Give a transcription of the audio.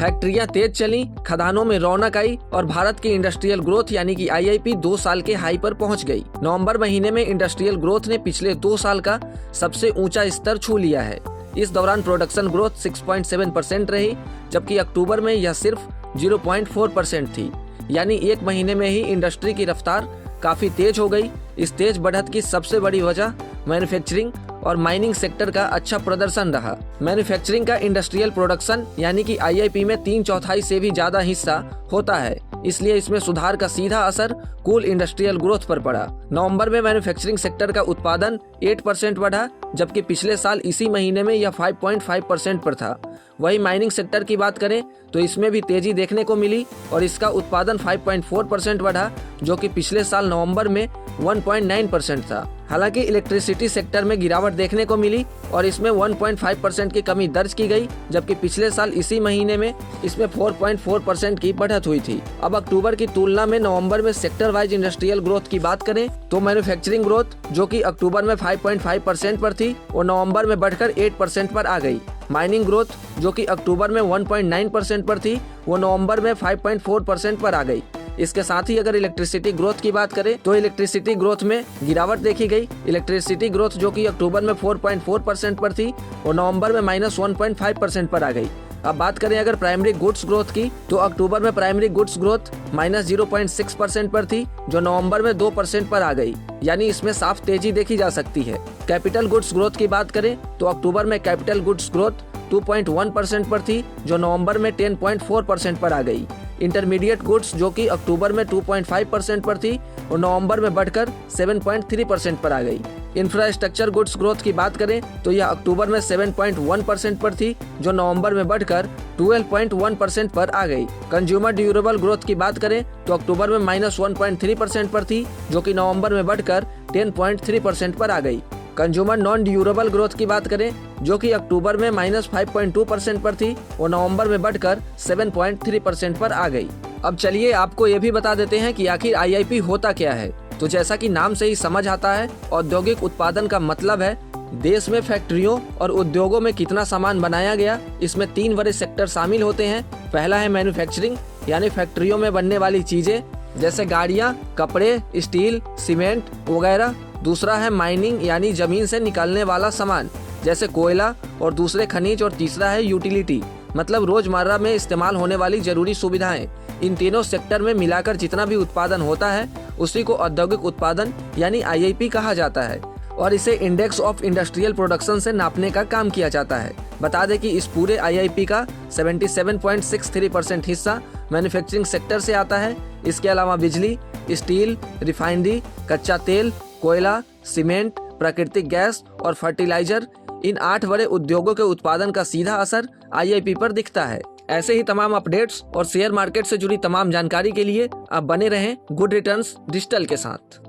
फैक्ट्रियां तेज चली, खदानों में रौनक आई और भारत की इंडस्ट्रियल ग्रोथ यानी कि IIP 2 साल के हाई पर पहुंच गई। नवंबर महीने में इंडस्ट्रियल ग्रोथ ने पिछले 2 साल का सबसे ऊंचा स्तर छू लिया है। इस दौरान प्रोडक्शन ग्रोथ 6.7% रही, जबकि अक्टूबर में यह सिर्फ 0.4% थी। यानी एक महीने में ही इंडस्ट्री की रफ्तार काफी तेज हो गई। इस तेज बढ़त की सबसे बड़ी वजह मैन्युफैक्चरिंग और माइनिंग सेक्टर का अच्छा प्रदर्शन रहा। मैन्युफैक्चरिंग का इंडस्ट्रियल प्रोडक्शन यानी कि IIP में 3/4 से भी ज्यादा हिस्सा होता है, इसलिए इसमें सुधार का सीधा असर कुल इंडस्ट्रियल ग्रोथ पर पड़ा। नवंबर में मैन्युफैक्चरिंग सेक्टर का उत्पादन 8% बढ़ा, जबकि पिछले साल इसी महीने में यह 5.5% पर था। वही माइनिंग सेक्टर की बात करें तो इसमें भी तेजी देखने को मिली और इसका उत्पादन 5.4% बढ़ा, जो कि पिछले साल नवंबर में 1.9% था। हालांकि इलेक्ट्रिसिटी सेक्टर में गिरावट देखने को मिली और इसमें 1.5% की कमी दर्ज की गई, जबकि पिछले साल इसी महीने में इसमें 4.4% की बढ़त हुई थी। अब अक्टूबर की तुलना में नवंबर में सेक्टर वाइज इंडस्ट्रियल ग्रोथ की बात करें तो मैन्युफैक्चरिंग ग्रोथ जो कि अक्टूबर में 5.5% पर थी, वो नवंबर में बढ़कर 8% पर आ गई। माइनिंग ग्रोथ जो कि अक्टूबर में 1.9% पर थी, वो नवंबर में 5.4% पर आ गई। इसके साथ ही अगर इलेक्ट्रिसिटी ग्रोथ की बात करें तो इलेक्ट्रिसिटी ग्रोथ में गिरावट देखी गई। इलेक्ट्रिसिटी ग्रोथ जो कि अक्टूबर में 4.4% पर थी, वो नवंबर में -1.5% पर आ गई। अब बात करें अगर प्राइमरी गुड्स ग्रोथ की तो अक्टूबर में प्राइमरी गुड्स ग्रोथ -0.6% पर थी, जो नवंबर में 2% पर आ गई। यानी इसमें साफ तेजी देखी जा सकती है। कैपिटल गुड्स ग्रोथ की बात करें तो अक्टूबर में कैपिटल गुड्स ग्रोथ 2.1% पर थी, जो नवंबर में 10.4% पर आ गई। इंटरमीडिएट गुड्स जो कि अक्टूबर में 2.5% पर थी और नवंबर में बढ़कर 7.3% पर आ गई। इंफ्रास्ट्रक्चर गुड्स ग्रोथ की बात करें तो यह अक्टूबर में 7.1% पर थी, जो नवंबर में बढ़कर 12.1% पर आ गई। कंज्यूमर ड्यूरेबल ग्रोथ की बात करें तो अक्टूबर में -1.3% पर थी, जो कि नवंबर में बढ़कर 10.3% पर आ गई। कंज्यूमर नॉन ड्यूरेबल ग्रोथ की बात करें जो कि अक्टूबर में -5.2% पर थी और नवंबर में बढ़कर 7.3% पर आ गई। अब चलिए आपको ये भी बता देते हैं कि आखिर IIP होता क्या है। तो जैसा कि नाम से ही समझ आता है, औद्योगिक उत्पादन का मतलब है देश में फैक्ट्रियों और उद्योगों में कितना सामान बनाया गया। इसमें 3 बड़े सेक्टर शामिल होते हैं। पहला है मैन्युफैक्चरिंग यानी फैक्ट्रियों में बनने वाली चीजें जैसे गाड़ियाँ, कपड़े, स्टील, सीमेंट वगैरह। दूसरा है माइनिंग यानी जमीन से निकलने वाला सामान जैसे कोयला और दूसरे खनिज। और तीसरा है यूटिलिटी मतलब रोजमर्रा में इस्तेमाल होने वाली जरूरी सुविधाएं। इन तीनों सेक्टर में मिलाकर जितना भी उत्पादन होता है उसी को औद्योगिक उत्पादन यानी IIP कहा जाता है और इसे इंडेक्स ऑफ इंडस्ट्रियल प्रोडक्शन से नापने का काम किया जाता है। बता दें कि इस पूरे IIP का 77.63% हिस्सा मैन्युफैक्चरिंग सेक्टर से आता है। इसके अलावा बिजली, स्टील, रिफाइनरी, कच्चा तेल, कोयला, सीमेंट, प्राकृतिक गैस और फर्टिलाइजर, इन 8 बड़े उद्योगों के उत्पादन का सीधा असर IIP पर दिखता है। ऐसे ही तमाम अपडेट्स और शेयर मार्केट से जुड़ी तमाम जानकारी के लिए आप बने रहें गुड रिटर्न्स डिजिटल के साथ।